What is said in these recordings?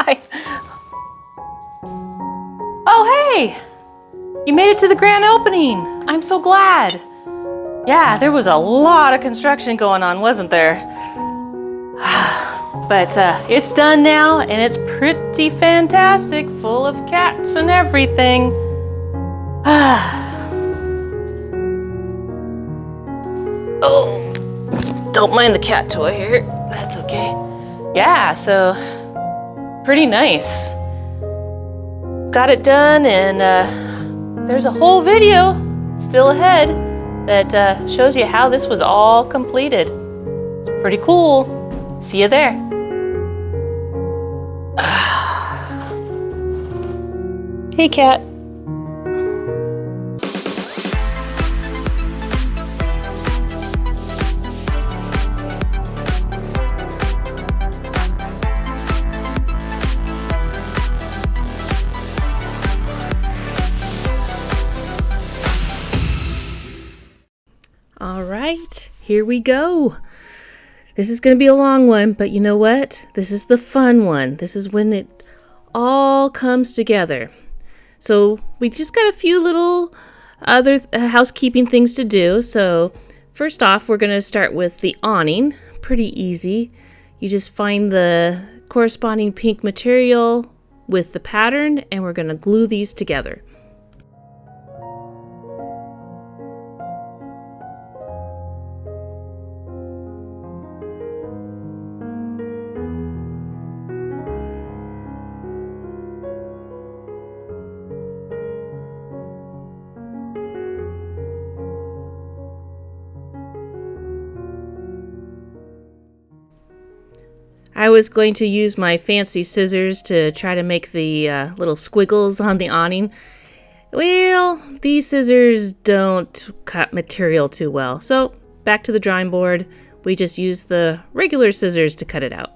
Hi. Oh, hey! You made it to the grand opening. I'm so glad. Yeah, there was a lot of construction going on, wasn't there? But it's done now, and it's pretty fantastic, full of cats and everything. Oh, don't mind the cat toy here. That's okay. Yeah, so pretty nice. Got it done, and there's a whole video still ahead that shows you how this was all completed. It's pretty cool. See you there. Hey, cat. All right, here we go. This is going to be a long one, but you know what? This is the fun one. This is when it all comes together. So we just got a few little other housekeeping things to do. So first off, we're going to start with the awning. Pretty easy. You just find the corresponding pink material with the pattern, and we're going to glue these together. I was going to use my fancy scissors to try to make the little squiggles on the awning. Well, these scissors don't cut material too well, so back to the drawing board. We just use the regular scissors to cut it out.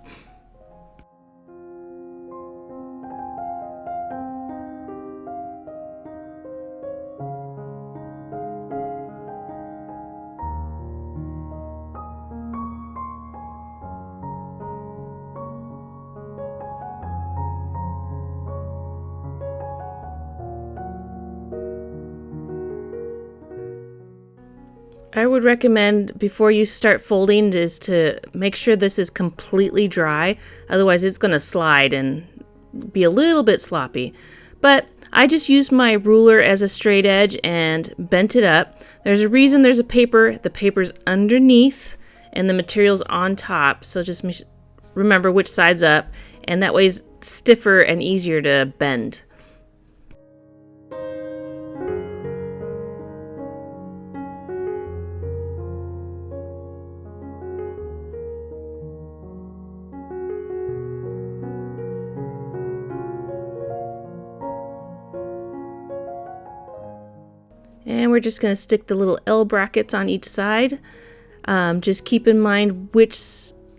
I would recommend before you start folding is to make sure this is completely dry. Otherwise it's going to slide and be a little bit sloppy. But I just used my ruler as a straight edge and bent it up. There's a reason there's a paper. The paper's underneath and the material's on top. So just remember which side's up, and that way it's stiffer and easier to bend. And we're just going to stick the little L brackets on each side. Just keep in mind which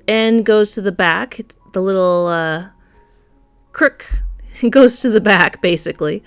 end goes to the back. The little crook goes to the back, basically.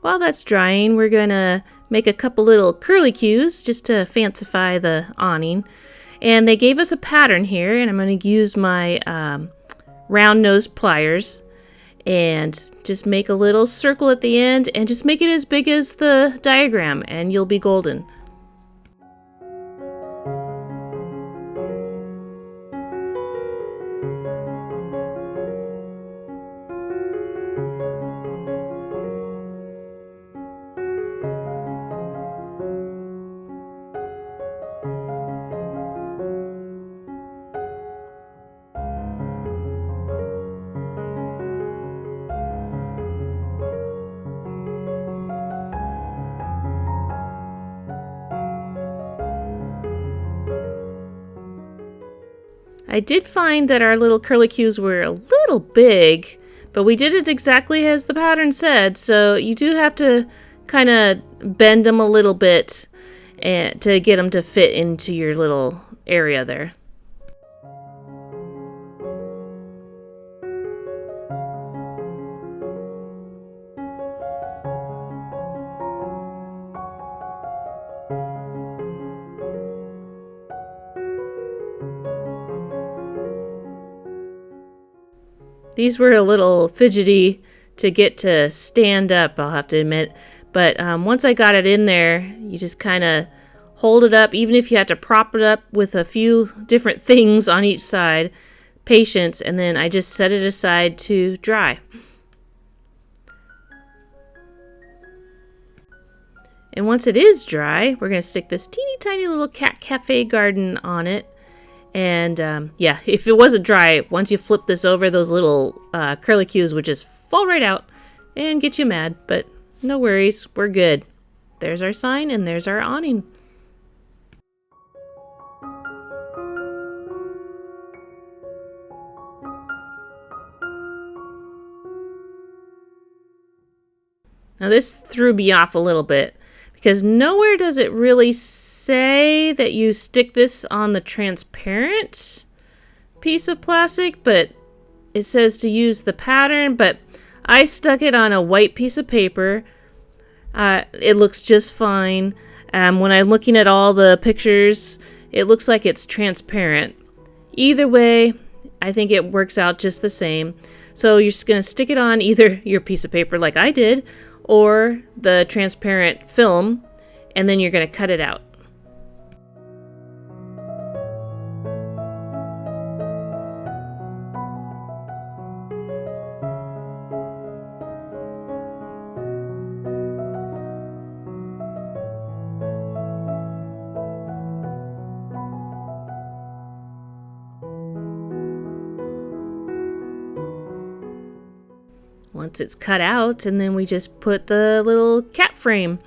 While that's drying, we're going to make a couple little curlicues just to fancify the awning. And they gave us a pattern here, and I'm going to use my round nose pliers and just make a little circle at the end and just make it as big as the diagram, and you'll be golden. I did find that our little curlicues were a little big, but we did it exactly as the pattern said, so you do have to kind of bend them a little bit and to get them to fit into your little area there. These were a little fidgety to get to stand up, I'll have to admit. But once I got it in there, you just kind of hold it up, even if you had to prop it up with a few different things on each side. Patience, and then I just set it aside to dry. And once it is dry, we're going to stick this teeny tiny little cat cafe garden on it. And yeah, if it wasn't dry, once you flip this over, those little curlicues would just fall right out and get you mad. But no worries, we're good. There's our sign and there's our awning. Now this threw me off a little bit because nowhere does it really say that you stick this on the transparent piece of plastic, but it says to use the pattern, but I stuck it on a white piece of paper. It looks just fine. When I'm looking at all the pictures, it looks like it's transparent. Either way, I think it works out just the same. So you're just going to stick it on either your piece of paper like I did, or the transparent film, and then you're going to cut it out. Once it's cut out, and then we just put the little cat frame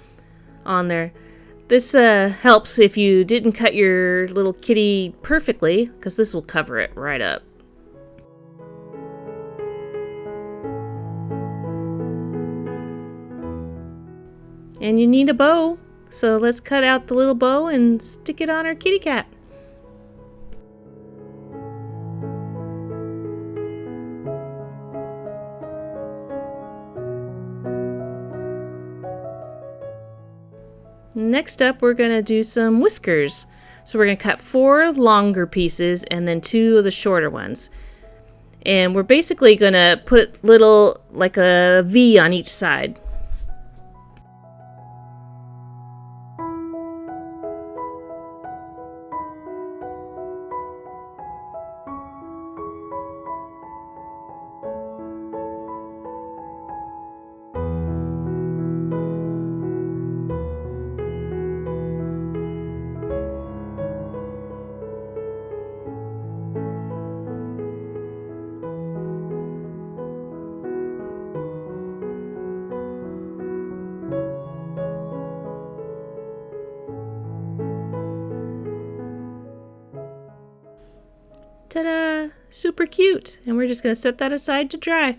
on there. This helps if you didn't cut your little kitty perfectly, because this will cover it right up. And you need a bow, so let's cut out the little bow and stick it on our kitty cat. Next up, we're going to do some whiskers. So we're going to cut 4 longer pieces and then 2 of the shorter ones. And we're basically going to put little, like a V on each side. Ta-da! Super cute! And we're just going to set that aside to dry.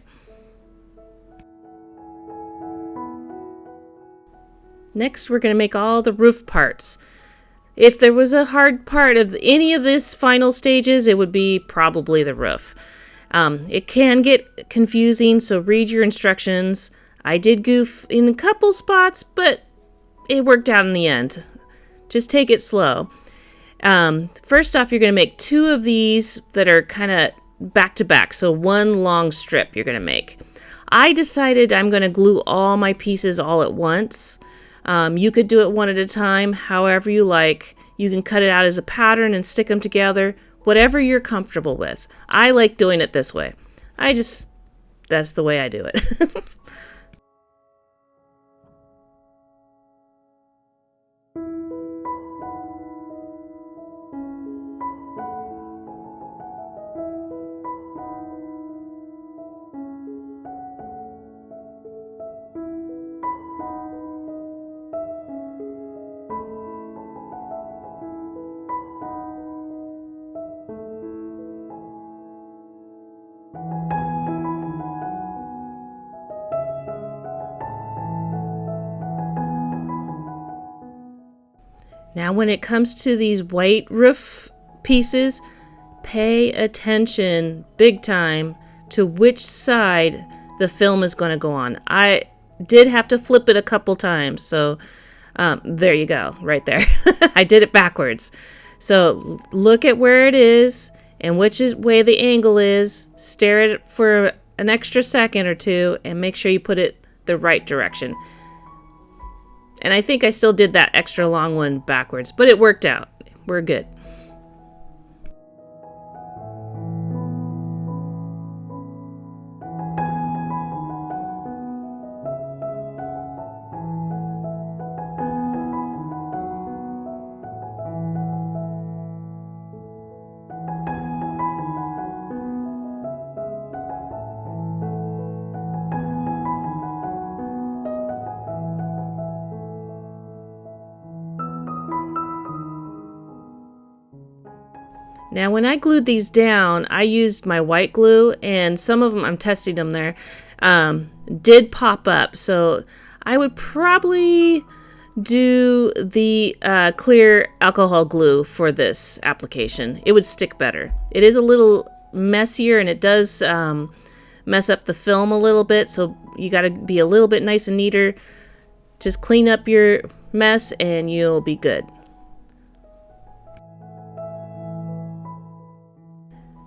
Next, we're going to make all the roof parts. If there was a hard part of any of this final stages, it would be probably the roof. It can get confusing, so read your instructions. I did goof in a couple spots, but it worked out in the end. Just take it slow. First off, you're going to make 2 of these that are kind of back to back. So 1 long strip you're going to make. I decided I'm going to glue all my pieces all at once. You could do it one at a time, however you like. You can cut it out as a pattern and stick them together, whatever you're comfortable with. I like doing it this way. That's the way I do it. Now when it comes to these white roof pieces, pay attention big time to which side the film is going to go on. I did have to flip it a couple times, so there you go, right there. I did it backwards. So look at where it is and which way the angle is. Stare at it for an extra second or two and make sure you put it the right direction. And I think I still did that extra long one backwards, but it worked out. We're good. Now when I glued these down, I used my white glue, and some of them, I'm testing them there, did pop up. So I would probably do the clear alcohol glue for this application. It would stick better. It is a little messier and it does mess up the film a little bit, so you got to be a little bit nice and neater. Just clean up your mess and you'll be good.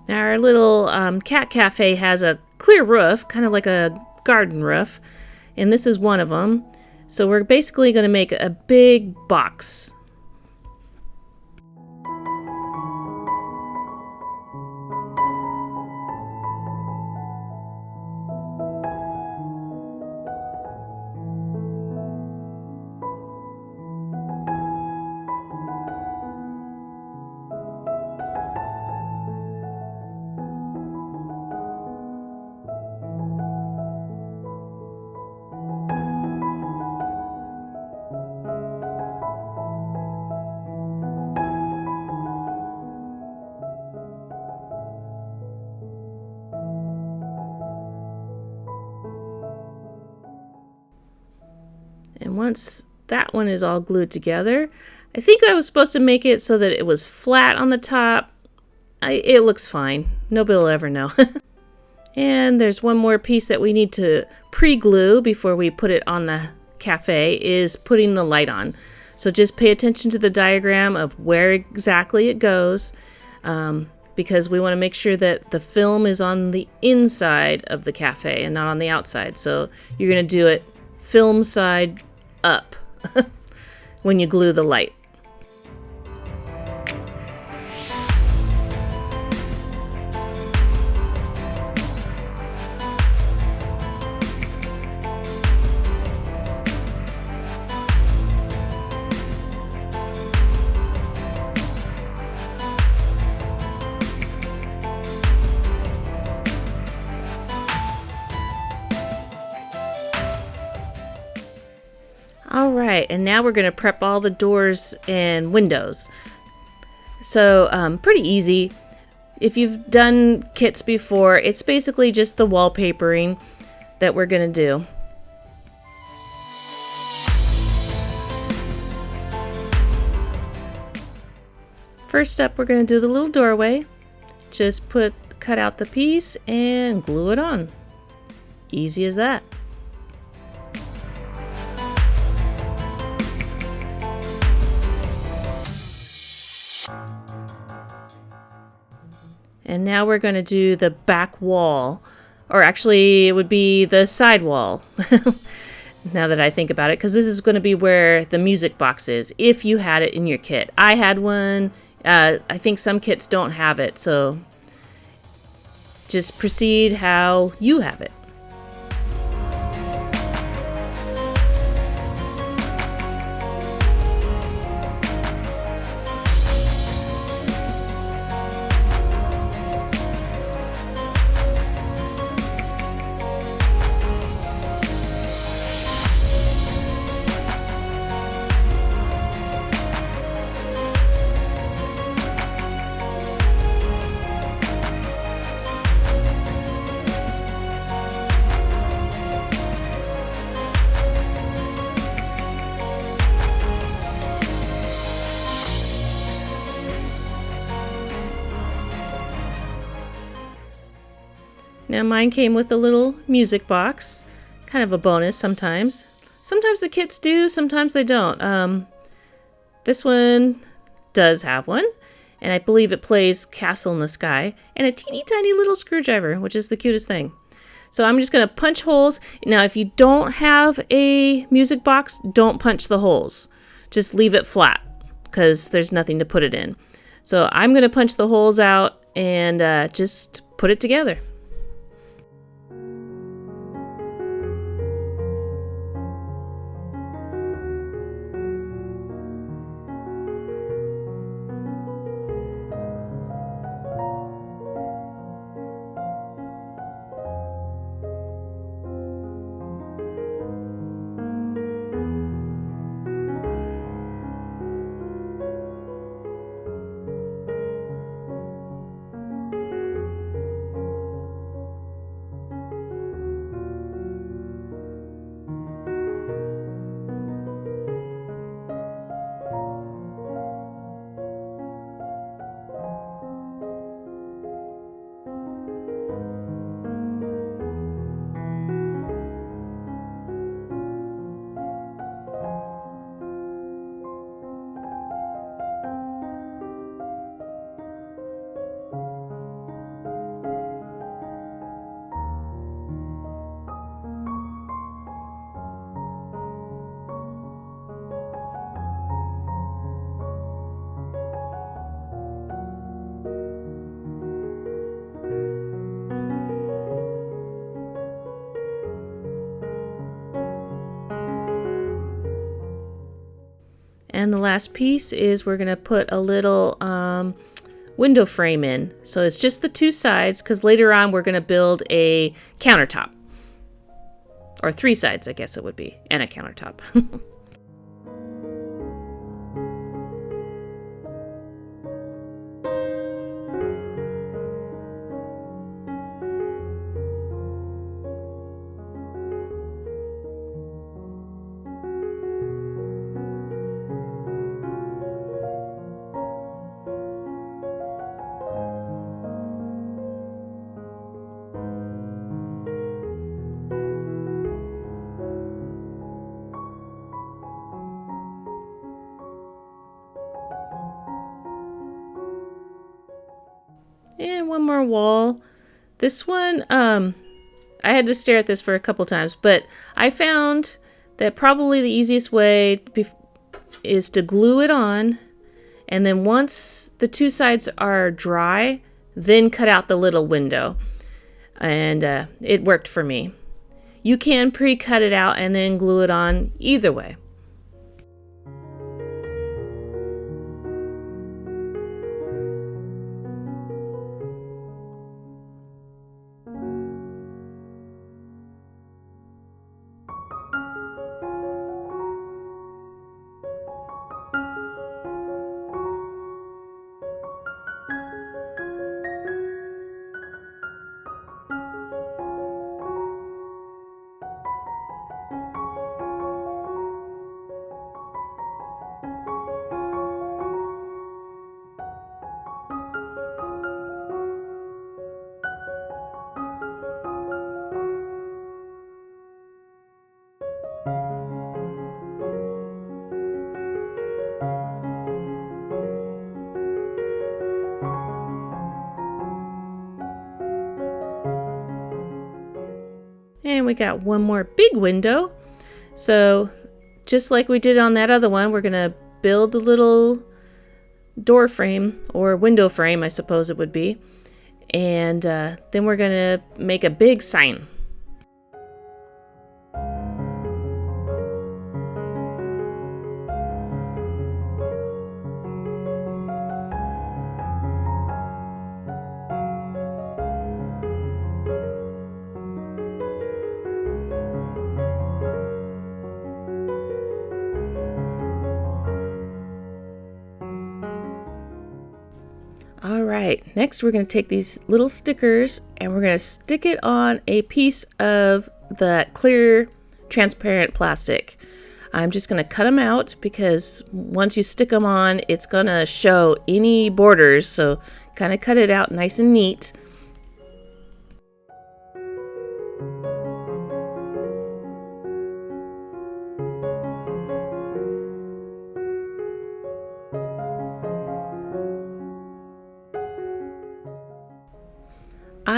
Now our little cat cafe has a clear roof, kind of like a garden roof, and this is one of them. So we're basically going to make a big box. And once that one is all glued together, I think I was supposed to make it so that it was flat on the top. It looks fine. Nobody will ever know. And there's one more piece that we need to pre-glue before we put it on the cafe, is putting the light on. So just pay attention to the diagram of where exactly it goes, because we want to make sure that the film is on the inside of the cafe and not on the outside. So you're going to do it film side up when you glue the light. All right, and now we're going to prep all the doors and windows. So pretty easy. If you've done kits before, it's basically just the wallpapering that we're going to do. First up, we're going to do the little doorway. Just cut out the piece and glue it on. Easy as that. And now we're going to do the back wall, or actually it would be the side wall, now that I think about it, because this is going to be where the music box is, if you had it in your kit. I had one. I think some kits don't have it, so just proceed how you have it. Now mine came with a little music box, kind of a bonus sometimes. Sometimes the kits do, sometimes they don't. This one does have one, and I believe it plays Castle in the Sky, and a teeny tiny little screwdriver, which is the cutest thing. So I'm just going to punch holes. Now if you don't have a music box, don't punch the holes. Just leave it flat, because there's nothing to put it in. So I'm going to punch the holes out and just put it together. And the last piece is we're going to put a little window frame in. So it's just the two sides, because later on we're going to build a countertop. Or three sides, I guess it would be, and a countertop. And one more wall. This one, I had to stare at this for a couple times, but I found that probably the easiest way is to glue it on, and then once the two sides are dry, then cut out the little window. And it worked for me. You can pre-cut it out and then glue it on either way. And we got one more big window. So just like we did on that other one, we're going to build a little door frame, or window frame, I suppose it would be. And then we're going to make a big sign. Alright, next we're going to take these little stickers and we're going to stick it on a piece of the clear transparent plastic. I'm just going to cut them out because once you stick them on, it's going to show any borders, so kind of cut it out nice and neat.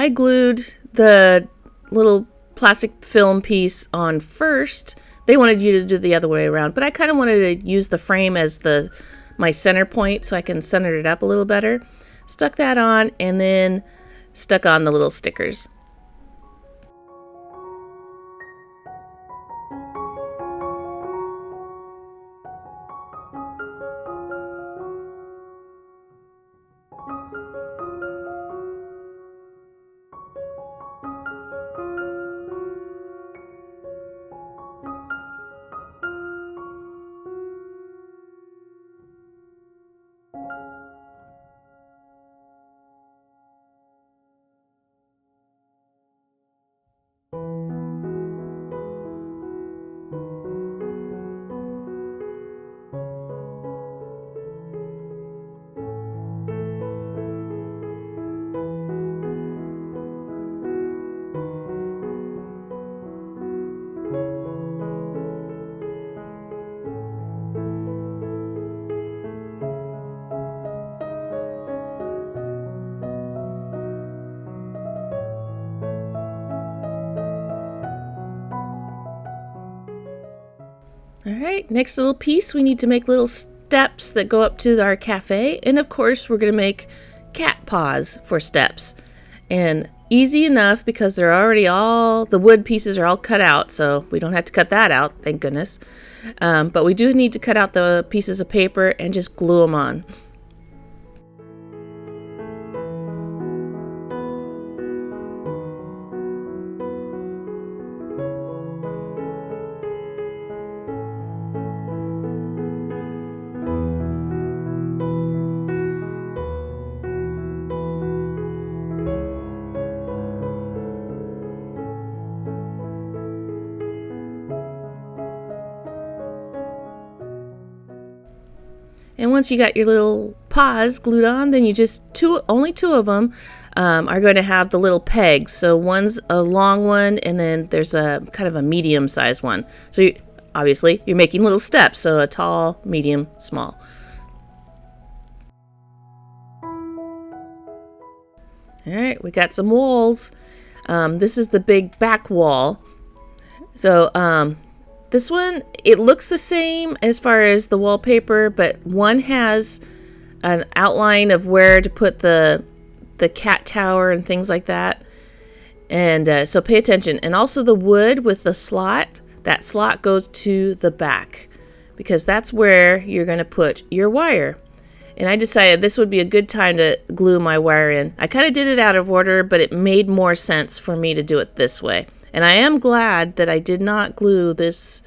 I glued the little plastic film piece on first. They wanted you to do the other way around, but I kind of wanted to use the frame as my center point so I can center it up a little better. Stuck that on and then stuck on the little stickers. All right, next little piece, we need to make little steps that go up to our cafe. And of course, we're going to make cat paws for steps. And easy enough because they're already the wood pieces are all cut out, so we don't have to cut that out, thank goodness. But we do need to cut out the pieces of paper and just glue them on. And once you got your little paws glued on, then you just only two of them are going to have the little pegs. So one's a long one, and then there's a kind of a medium-sized one. So obviously you're making little steps, so a tall, medium, small. All right, we got some walls. This is the big back wall. So this one, it looks the same as far as the wallpaper, but one has an outline of where to put the cat tower and things like that. And so pay attention. And also the wood with the slot, that slot goes to the back because that's where you're going to put your wire. And I decided this would be a good time to glue my wire in. I kind of did it out of order, but it made more sense for me to do it this way. And I am glad that I did not glue this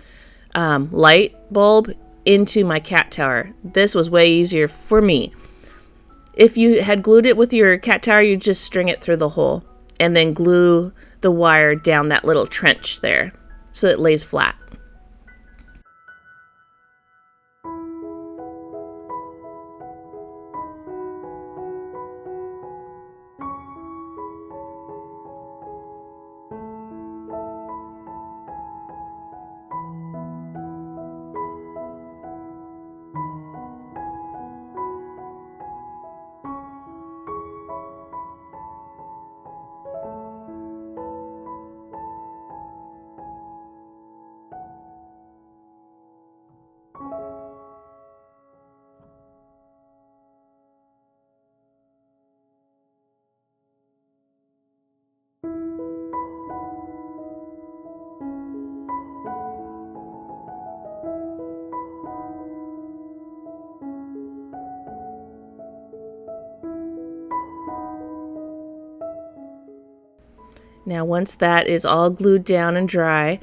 light bulb into my cat tower. This was way easier for me. If you had glued it with your cat tower, you just string it through the hole and then glue the wire down that little trench there so it lays flat. Now once that is all glued down and dry,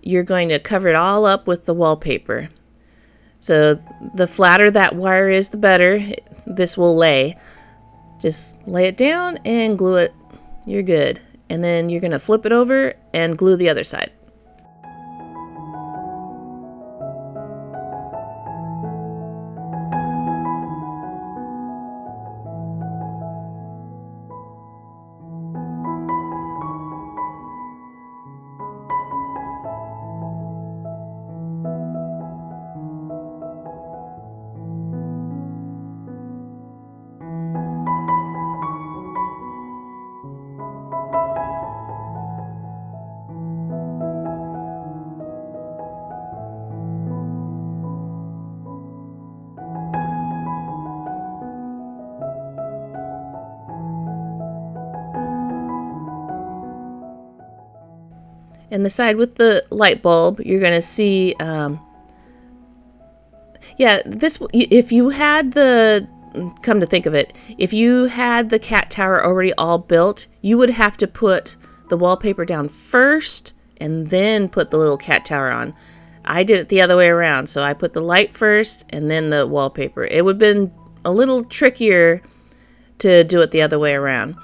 you're going to cover it all up with the wallpaper. So the flatter that wire is, the better this will lay. Just lay it down and glue it. You're good. And then you're going to flip it over and glue the other side. And the side with the light bulb, you're going to see, yeah, this, if you had the, come to think of it, if you had the cat tower already all built, you would have to put the wallpaper down first and then put the little cat tower on. I did it the other way around, so I put the light first and then the wallpaper. It would have been a little trickier to do it the other way around.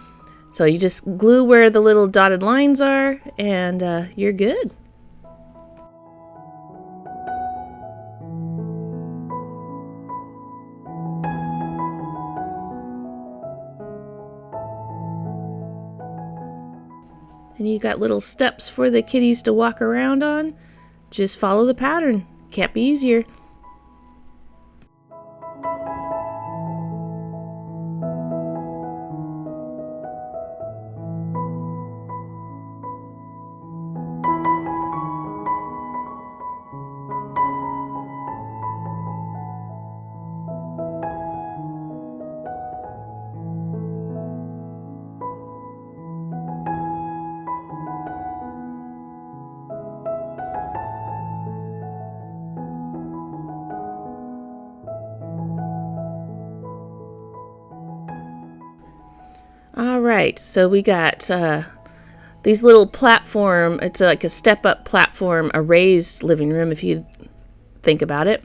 So you just glue where the little dotted lines are, and you're good. And you got little steps for the kitties to walk around on. Just follow the pattern. Can't be easier. All right, so we got these little platform, it's like a step-up platform, a raised living room if you think about it.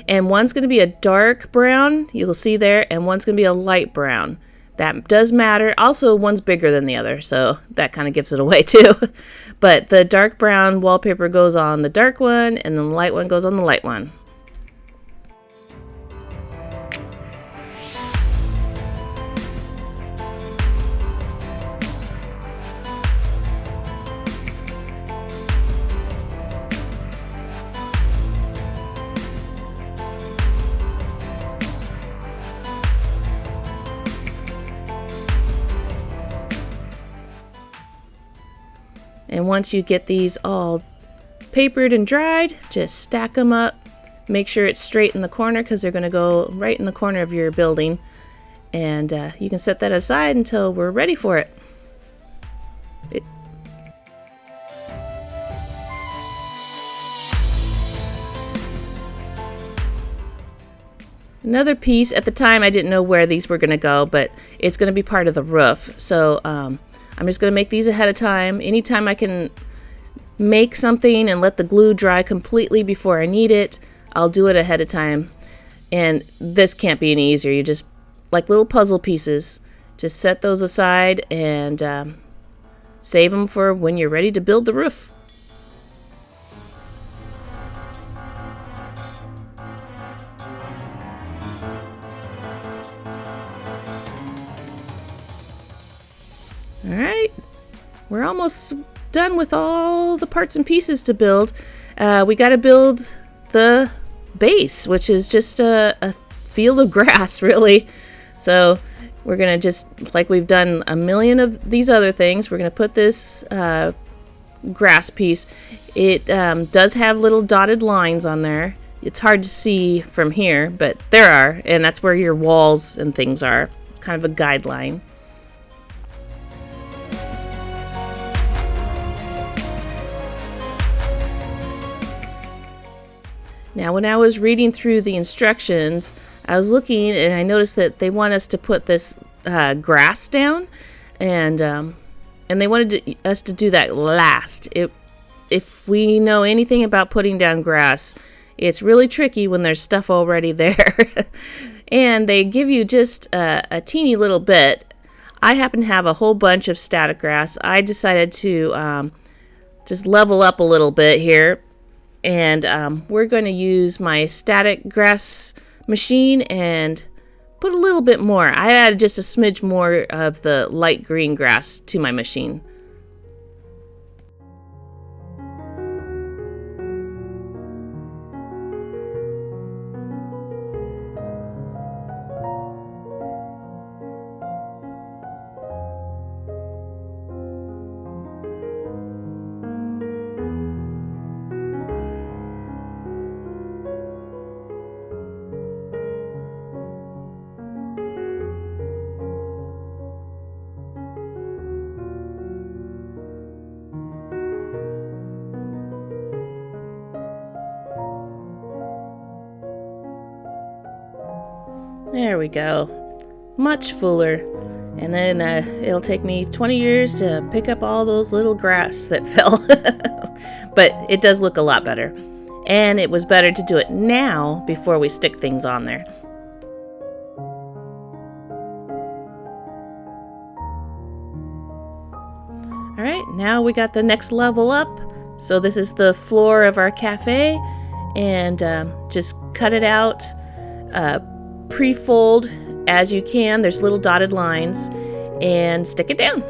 And one's going to be a dark brown, you'll see there, and one's going to be a light brown. That does matter. Also, one's bigger than the other, so that kind of gives it away too. But the dark brown wallpaper goes on the dark one, and then the light one goes on the light one. And once you get these all papered and dried, just stack them up. Make sure it's straight in the corner because they're going to go right in the corner of your building. And you can set that aside until we're ready for it. Another piece, at the time I didn't know where these were going to go, but it's going to be part of the roof. So I'm just going to make these ahead of time. Anytime I can make something and let the glue dry completely before I need it, I'll do it ahead of time. And this can't be any easier. You just, like little puzzle pieces, just set those aside and save them for when you're ready to build the roof. All right, we're almost done with all the parts and pieces to build. We got to build the base, which is just a field of grass, really. So we're going to just, like we've done a million of these other things, we're going to put this grass piece. It does have little dotted lines on there. It's hard to see from here, but there are, and that's where your walls and things are. It's kind of a guideline. Now, when I was reading through the instructions, I was looking and I noticed that they want us to put this grass down, and they wanted us to do that last. If we know anything about putting down grass, it's really tricky when there's stuff already there. And they give you just a teeny little bit. I happen to have a whole bunch of static grass. I decided to just level up a little bit here. And we're going to use my static grass machine and put a little bit more. I added just a smidge more of the light green grass to my machine. There we go. Much fuller. And then it'll take me 20 years to pick up all those little grass that fell. But it does look a lot better. And it was better to do it now before we stick things on there. Alright, now we got the next level up. So this is the floor of our cafe. And just cut it out. Pre-fold as you can. There's little dotted lines. And stick it down.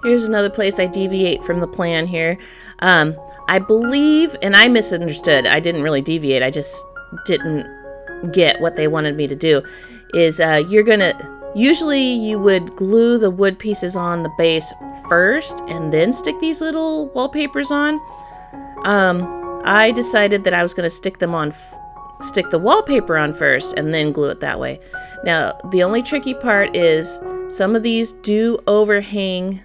Here's another place I deviate from the plan here. I believe, and I misunderstood, I didn't really deviate, I just didn't get what they wanted me to do, is usually you would glue the wood pieces on the base first and then stick these little wallpapers on. I decided that I was going to stick the wallpaper on first and then glue it that way. Now, the only tricky part is some of these do overhang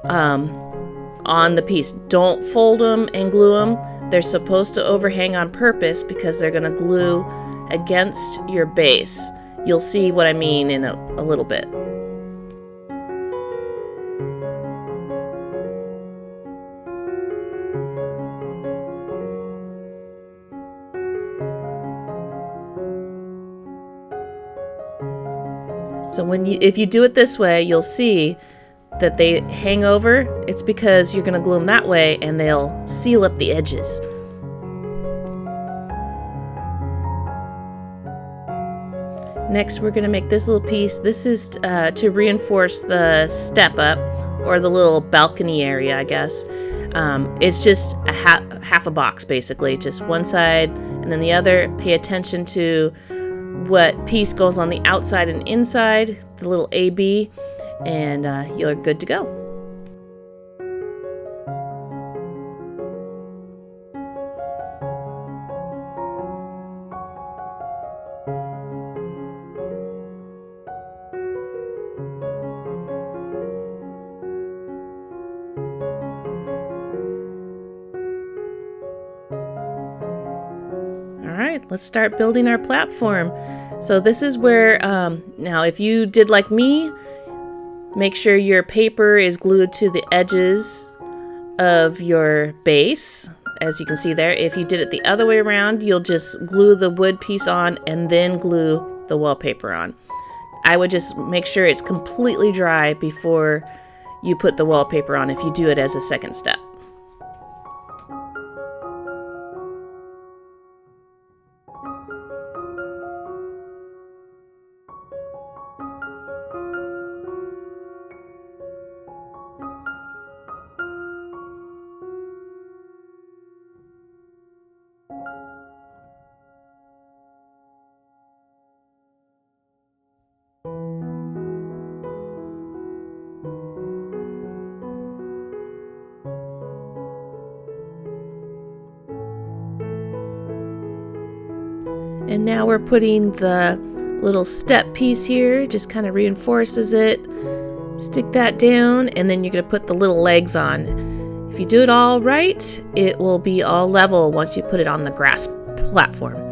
on the piece. Don't fold them and glue them. They're supposed to overhang on purpose because they're going to glue against your base. You'll see what I mean in a little bit. So if you do it this way, you'll see that they hang over. It's because you're going to glue them that way and they'll seal up the edges. Next, we're going to make this little piece. This is to reinforce the step up, or the little balcony area, I guess. It's just half a box, basically. Just one side and then the other. Pay attention to what piece goes on the outside and inside, the little AB, and you're good to go. Alright, let's start building our platform. So this is where, now if you did like me, make sure your paper is glued to the edges of your base, as you can see there. If you did it the other way around, you'll just glue the wood piece on and then glue the wallpaper on. I would just make sure it's completely dry before you put the wallpaper on if you do it as a second step. And now we're putting the little step piece here, just kind of reinforces it. Stick that down, and then you're going to put the little legs on. If you do it all right, it will be all level once you put it on the grass platform.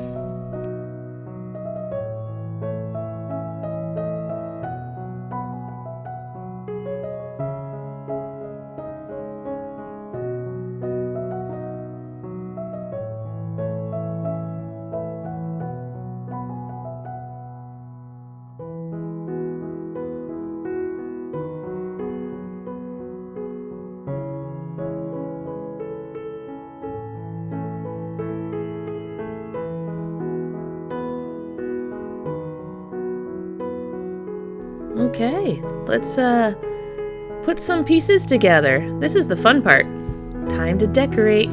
Okay, let's put some pieces together. This is the fun part. Time to decorate.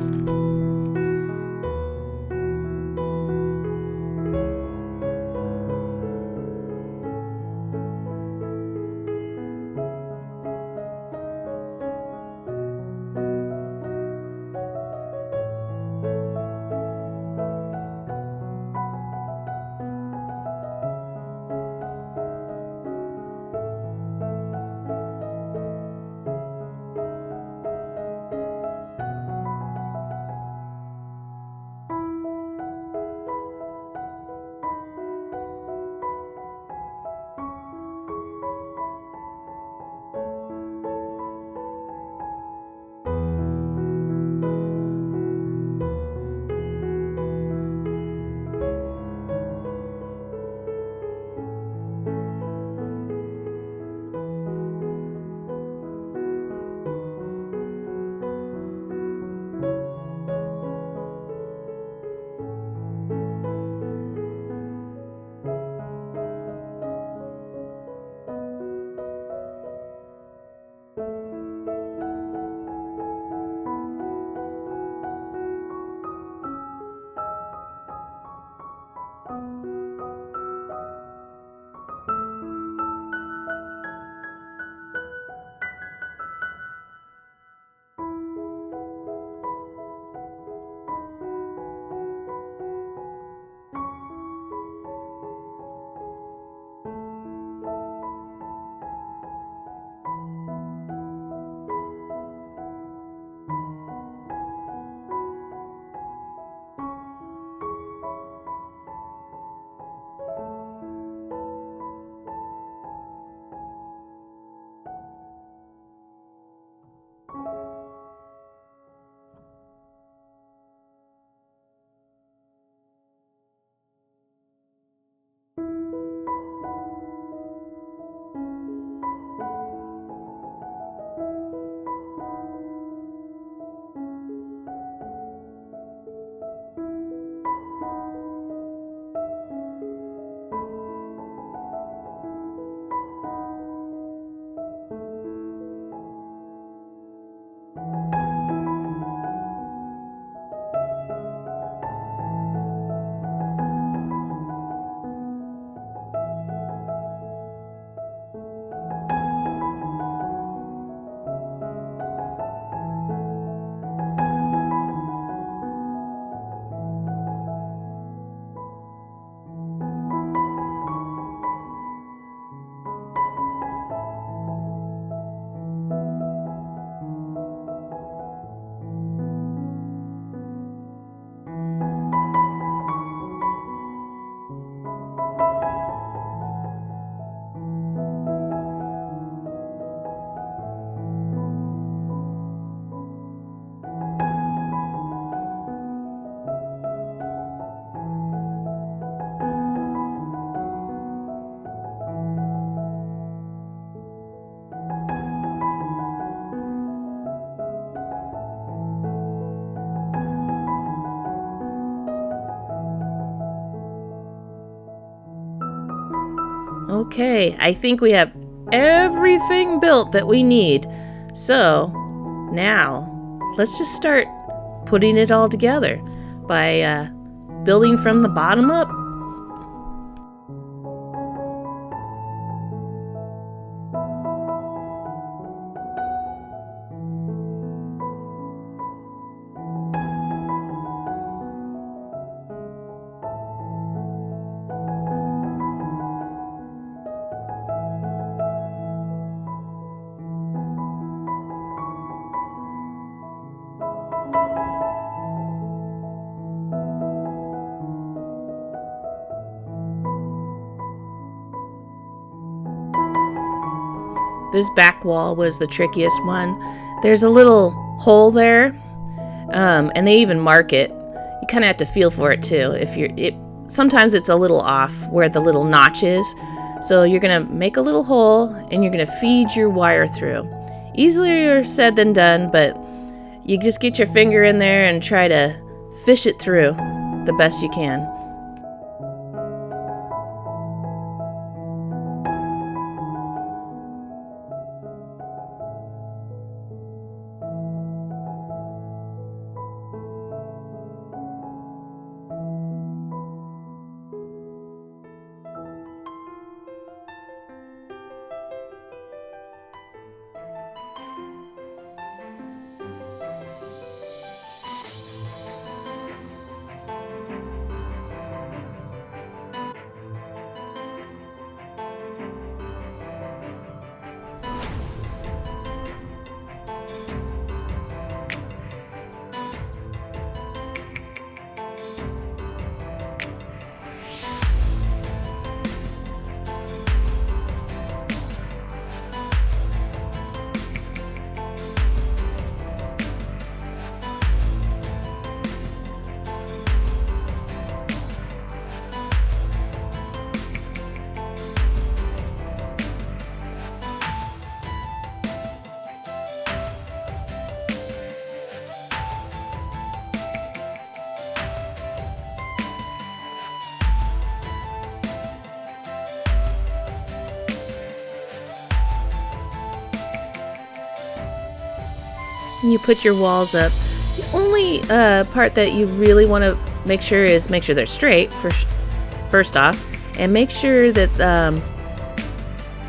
Okay, I think we have everything built that we need. So now let's just start putting it all together by building from the bottom up. This back wall was the trickiest one. There's a little hole there, and they even mark it. You kind of have to feel for it too. Sometimes it's a little off where the little notch is. So you're gonna make a little hole and you're gonna feed your wire through. Easier said than done, but you just get your finger in there and try to fish it through the best you can. And you put your walls up. The only part that you really want to make sure they're straight first off, and make sure that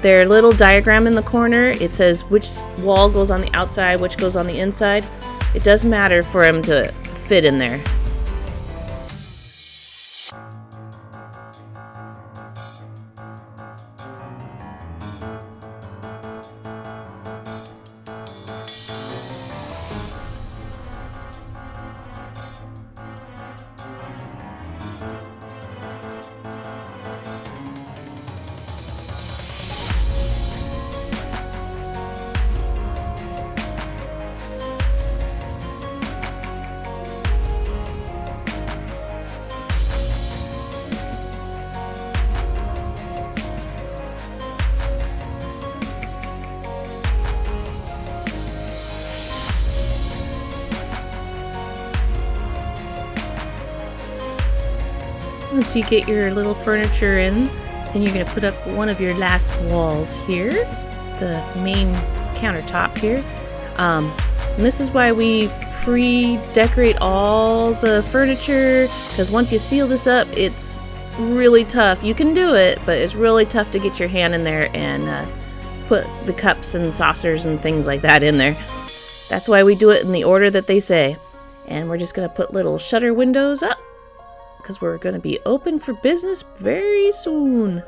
their little diagram in the corner, it says which wall goes on the outside, which goes on the inside. It does matter for them to fit in there. Once you get your little furniture in, then you're going to put up one of your last walls here, the main countertop here. And this is why we pre-decorate all the furniture, because once you seal this up, it's really tough. You can do it, but it's really tough to get your hand in there and put the cups and saucers and things like that in there. That's why we do it in the order that they say. And we're just going to put little shutter windows up, because we're going to be open for business very soon.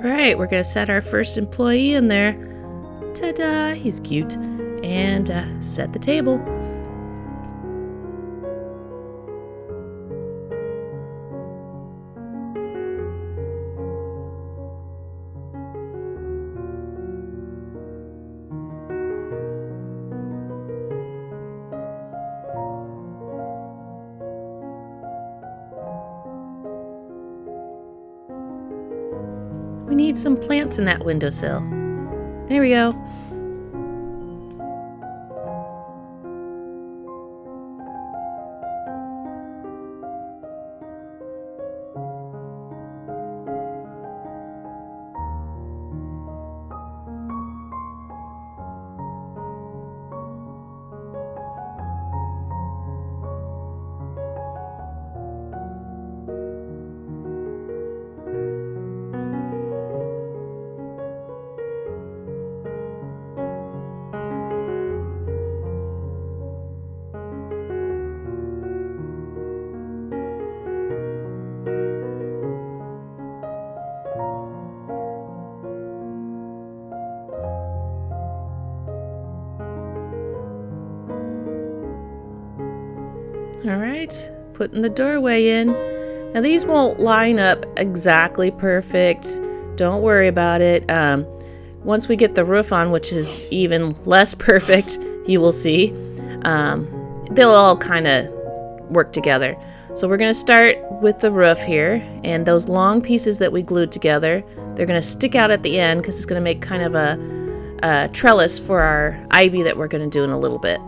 Alright, we're going to set our first employee in there. Ta-da! He's cute. And set the table. We need some plants in that windowsill. There we go. All right, putting the doorway in. Now these won't line up exactly perfect. Don't worry about it. Once we get the roof on, which is even less perfect, you will see, they'll all kind of work together. So we're going to start with the roof here, and those long pieces that we glued together, they're going to stick out at the end because it's going to make kind of a trellis for our ivy that we're going to do in a little bit.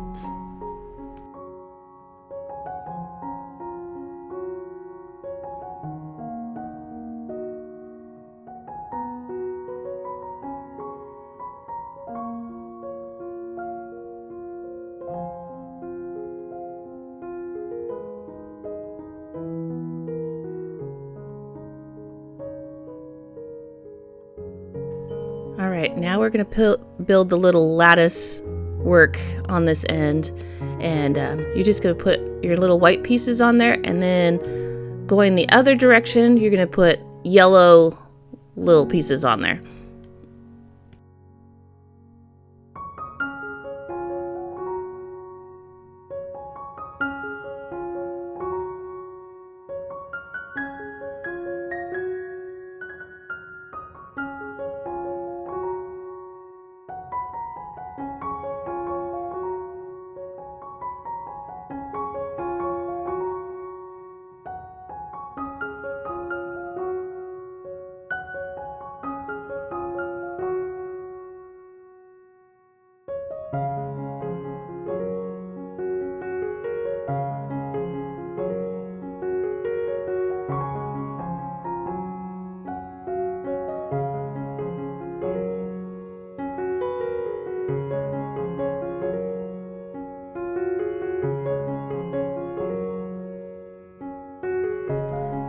All right, now we're going to build the little lattice work on this end, and you're just going to put your little white pieces on there, and then going the other direction, you're going to put yellow little pieces on there.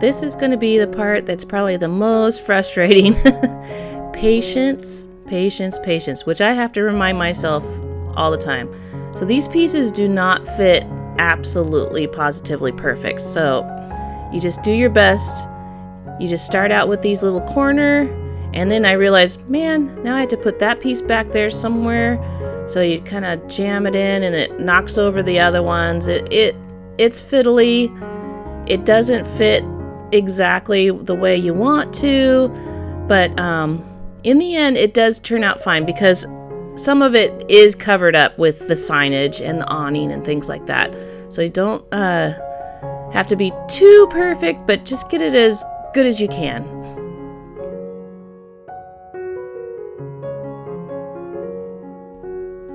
This is going to be the part that's probably the most frustrating. Patience, patience, patience, which I have to remind myself all the time. So these pieces do not fit absolutely positively perfect. So you just do your best. You just start out with these little corner, and then I realized, man, now I have to put that piece back there somewhere. So you kind of jam it in, and it knocks over the other ones. It's fiddly. It doesn't fit exactly the way you want to, but in the end it does turn out fine because some of it is covered up with the signage and the awning and things like that. So you don't have to be too perfect, but just get it as good as you can.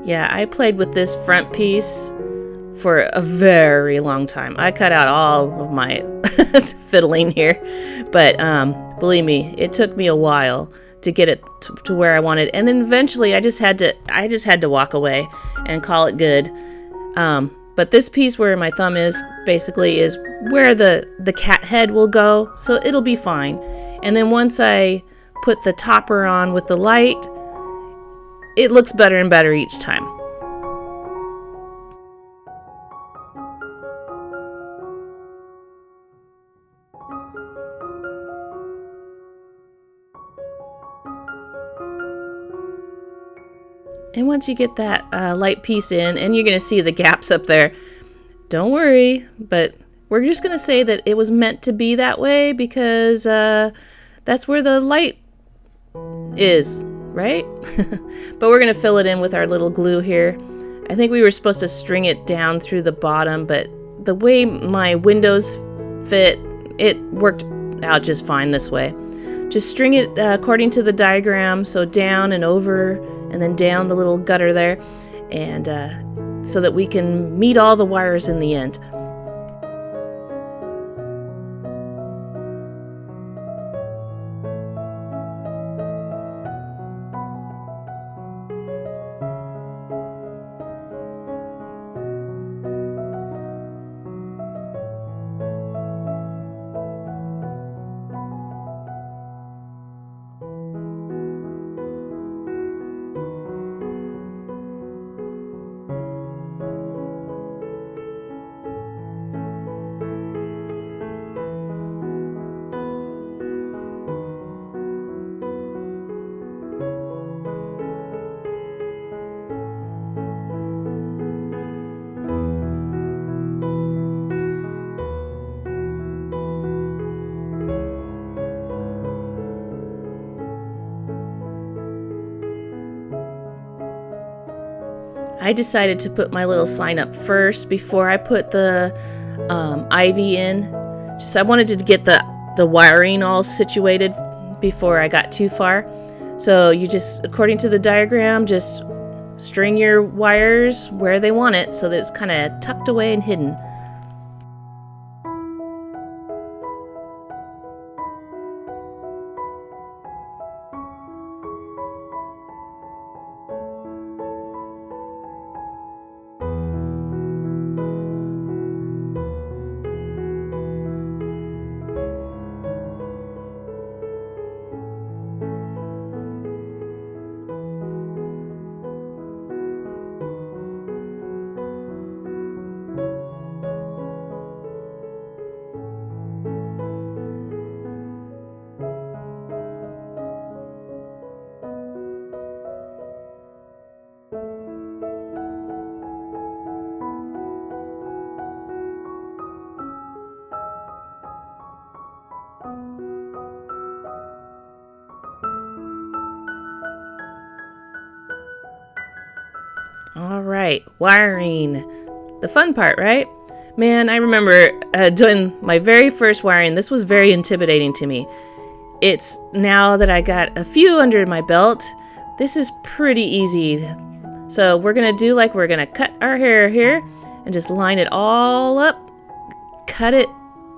Yeah, I played with this front piece for a very long time. I cut out all of my fiddling here, but believe me, it took me a while to get it to where I wanted, and then eventually I just had to walk away and call it good. But this piece where my thumb is basically is where the cat head will go, so it'll be fine. And then once I put the topper on with the light, it looks better and better each time. And once you get that light piece in, and you're going to see the gaps up there, don't worry, but we're just going to say that it was meant to be that way because that's where the light is, right? But we're going to fill it in with our little glue here. I think we were supposed to string it down through the bottom, but the way my windows fit, it worked out just fine this way. Just string it according to the diagram, so down and over, and then down the little gutter there, and so that we can meet all the wires in the end. I decided to put my little sign up first before I put the ivy in. Just I wanted to get the wiring all situated before I got too far. So you just, according to the diagram, just string your wires where they want it so that it's kind of tucked away and hidden. All right, wiring. The fun part, right? Man, I remember doing my very first wiring. This was very intimidating to me. It's now that I got a few under my belt, this is pretty easy. So we're going to do like we're going to cut our hair here and just line it all up. Cut it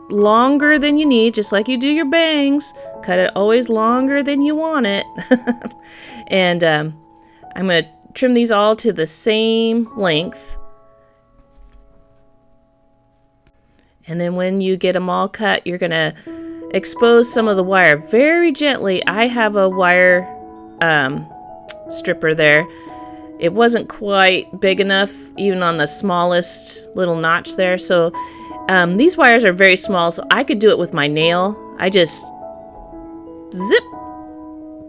longer than you need, just like you do your bangs. Cut it always longer than you want it. And I'm going to trim these all to the same length. And then when you get them all cut, you're going to expose some of the wire very gently. I have a wire stripper there. It wasn't quite big enough, even on the smallest little notch there. So these wires are very small, so I could do it with my nail. I just zip,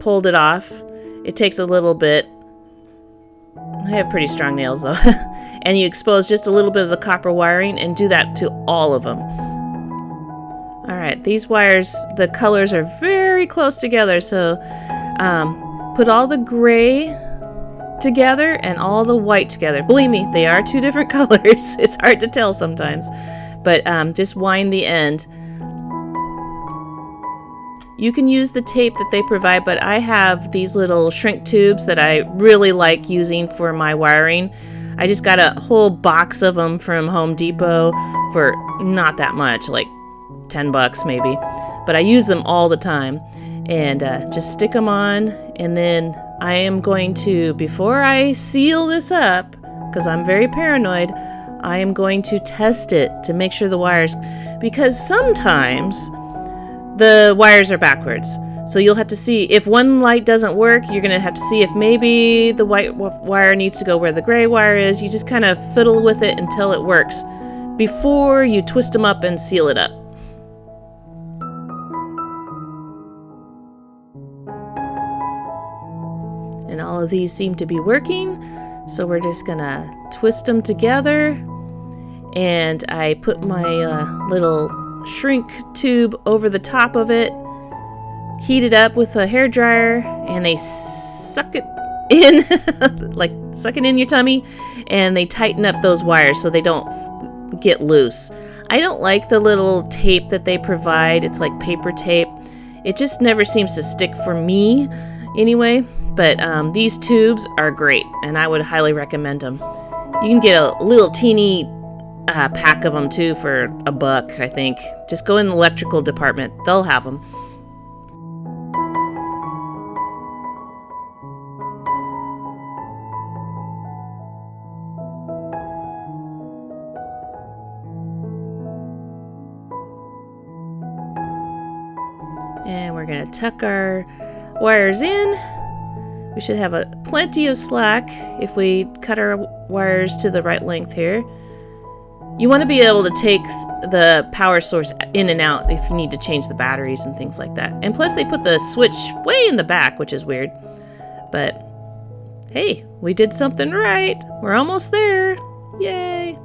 pulled it off. It takes a little bit. I have pretty strong nails though. And you expose just a little bit of the copper wiring and do that to all of them. All right, these wires, the colors are very close together, so put all the gray together and all the white together. Believe me, they are two different colors. It's hard to tell sometimes, but just wind the end. You can use the tape that they provide, but I have these little shrink tubes that I really like using for my wiring. I just got a whole box of them from Home Depot for not that much, like $10 maybe, but I use them all the time. And just stick them on, and then I am going to, before I seal this up, because I'm very paranoid, I am going to test it to make sure the wires, because sometimes the wires are backwards. So you'll have to see if one light doesn't work, you're going to have to see if maybe the white wire needs to go where the gray wire is. You just kind of fiddle with it until it works before you twist them up and seal it up. And all of these seem to be working, so we're just gonna twist them together. And I put my little shrink tube over the top of it, heat it up with a hair dryer, and they suck it in, like suck it in your tummy, and they tighten up those wires so they don't get loose. I don't like the little tape that they provide. It's like paper tape. It just never seems to stick for me anyway. But these tubes are great, and I would highly recommend them. You can get a little teeny pack of them too for $1, I think. Just go in the electrical department. They'll have them. And we're going to tuck our wires in. We should have plenty of slack if we cut our wires to the right length here. You want to be able to take the power source in and out if you need to change the batteries and things like that. And plus they put the switch way in the back, which is weird. But hey, we did something right. We're almost there. Yay!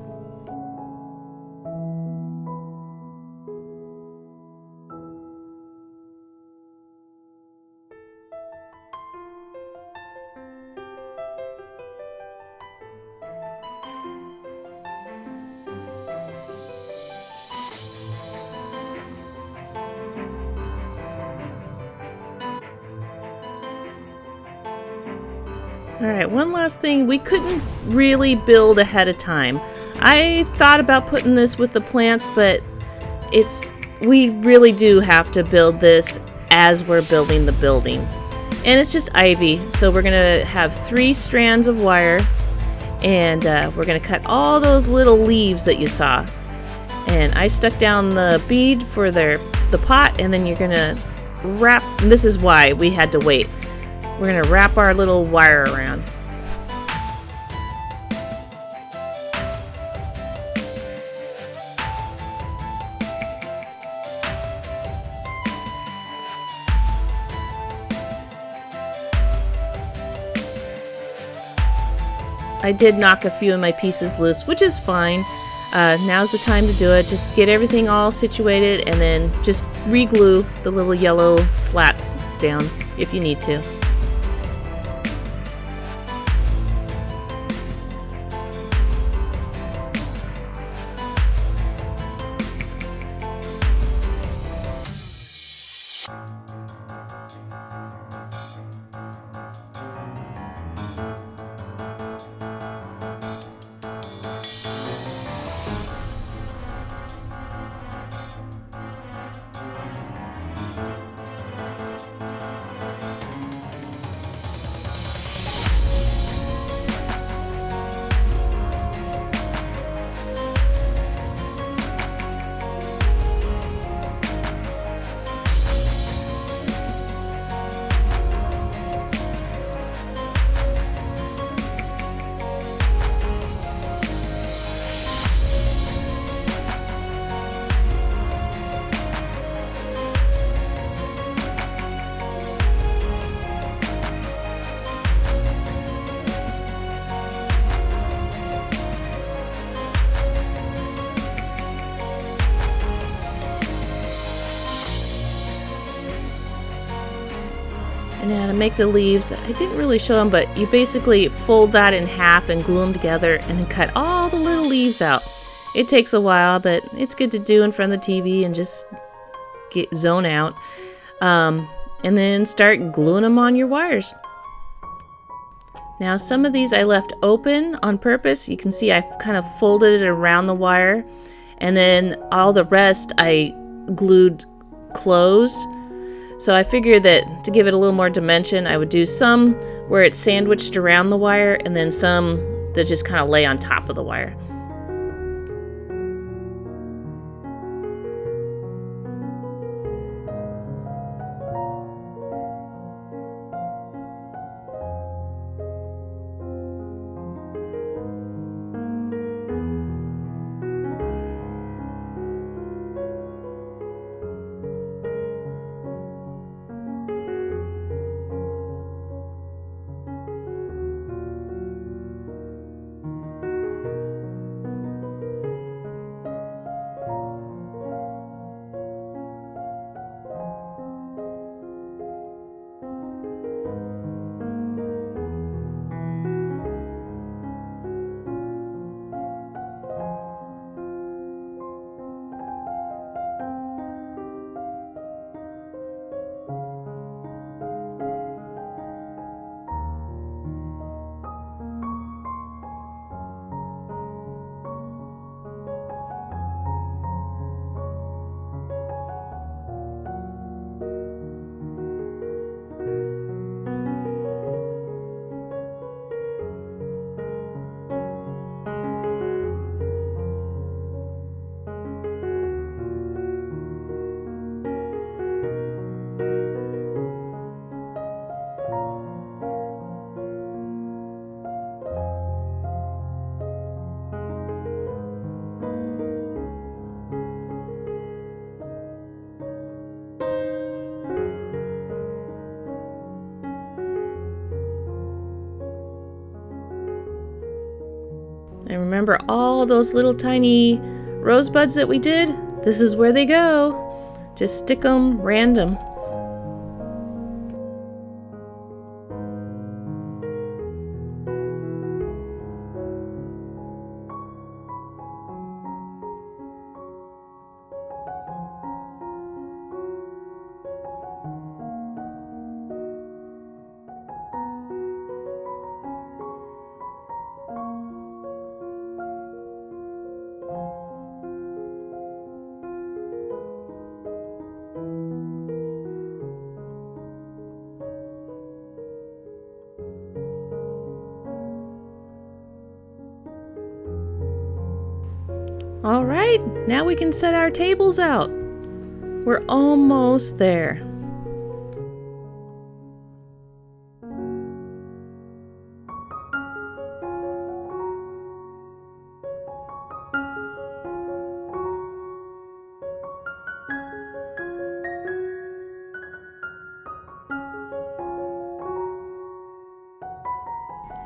Alright, one last thing. We couldn't really build ahead of time. I thought about putting this with the plants, but we really do have to build this as we're building the building. And it's just ivy, so we're going to have 3 strands of wire, and we're going to cut all those little leaves that you saw. And I stuck down the bead for the pot, and then you're going to wrap, and this is why we had to wait. We're going to wrap our little wire around. I did knock a few of my pieces loose, which is fine. Now's the time to do it. Just get everything all situated and then just re-glue the little yellow slats down if you need to. And now to make the leaves, I didn't really show them, but you basically fold that in half and glue them together and then cut all the little leaves out. It takes a while, but it's good to do in front of the TV and just zone out. And then start gluing them on your wires. Now some of these I left open on purpose. You can see I've kind of folded it around the wire, and then all the rest I glued closed. So I figured that to give it a little more dimension, I would do some where it's sandwiched around the wire and then some that just kind of lay on top of the wire. And remember all those little tiny rosebuds that we did? This is where they go. Just stick them random. All right, now we can set our tables out. We're almost there.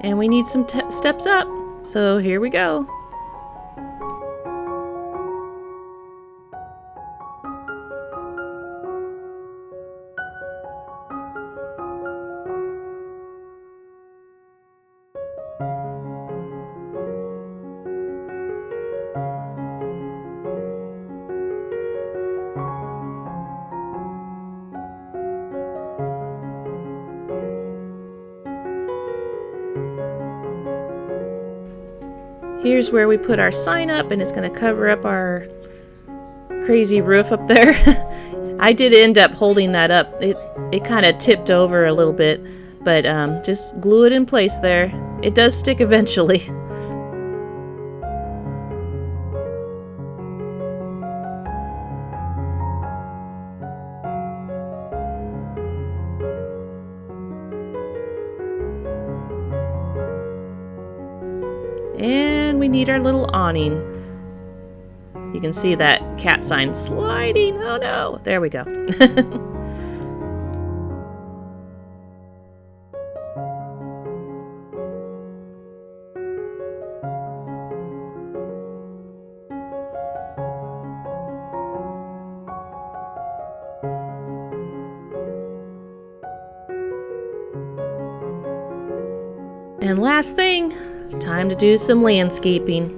And we need some steps up, so here we go. Here's where we put our sign up, and it's going to cover up our crazy roof up there. I did end up holding that up. It kind of tipped over a little bit, but just glue it in place there. It does stick eventually. And we need our little awning. You can see that cat sign sliding. Oh no, there we go. And last thing, time to do some landscaping.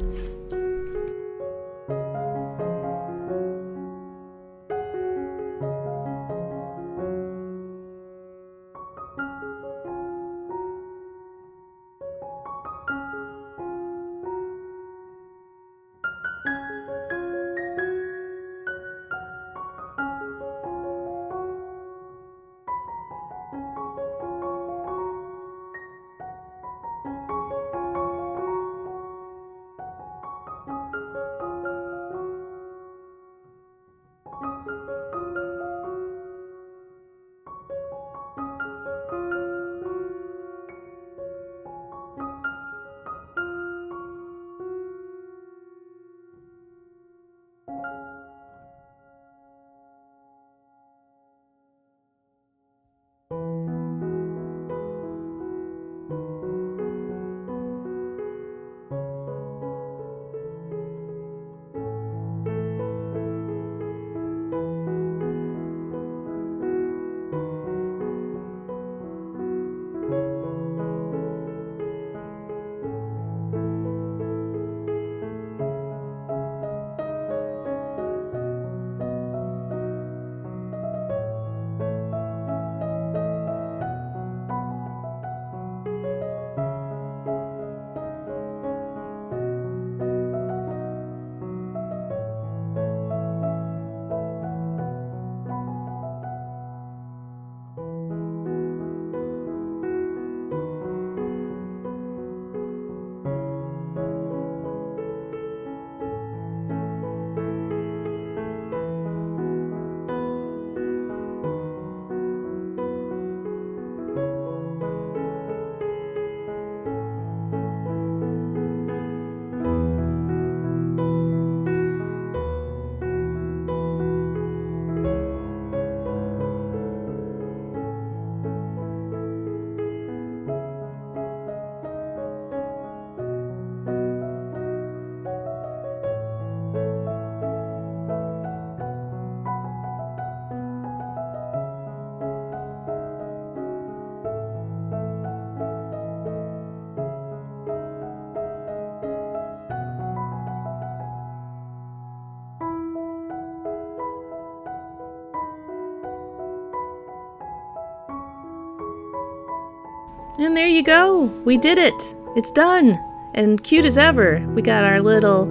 And there you go. We did it. It's done. And cute as ever. We got our little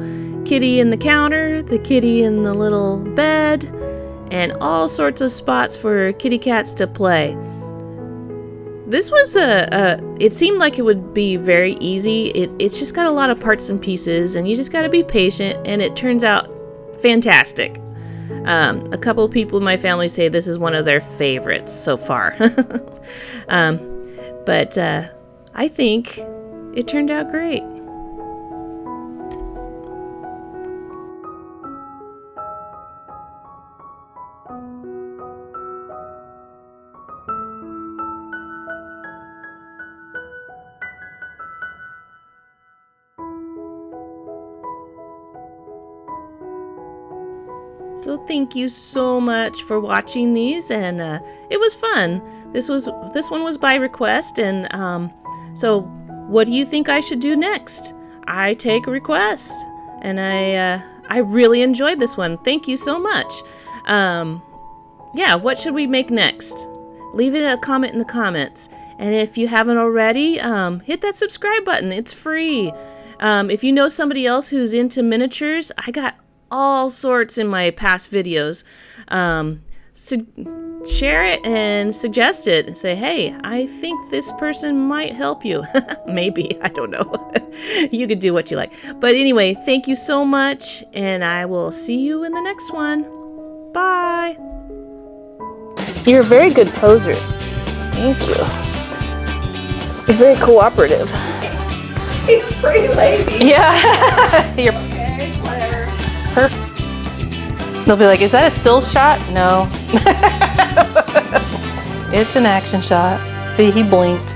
kitty in the counter, the kitty in the little bed, and all sorts of spots for kitty cats to play. This was it seemed like it would be very easy. It's just got a lot of parts and pieces, and you just got to be patient, and it turns out fantastic. A couple of people in my family say this is one of their favorites so far. But I think it turned out great. So thank you so much for watching these, and it was fun. This one was by request, and so what do you think I should do next? I take a request, and I really enjoyed this one. Thank you so much. Yeah, what should we make next? Leave it a comment in the comments, and if you haven't already, hit that subscribe button. It's free. If you know somebody else who's into miniatures, I got all sorts in my past videos. Share it and suggest it and say, hey, I think this person might help you. Maybe, I don't know. You could do what you like. But anyway, thank you so much, and I will see you in the next one. Bye. You're a very good poser. Thank you. You're very cooperative. He's pretty lazy. Yeah. You're Okay, Claire. perfect. They'll be like, is that a still shot? No. It's an action shot. See, he blinked.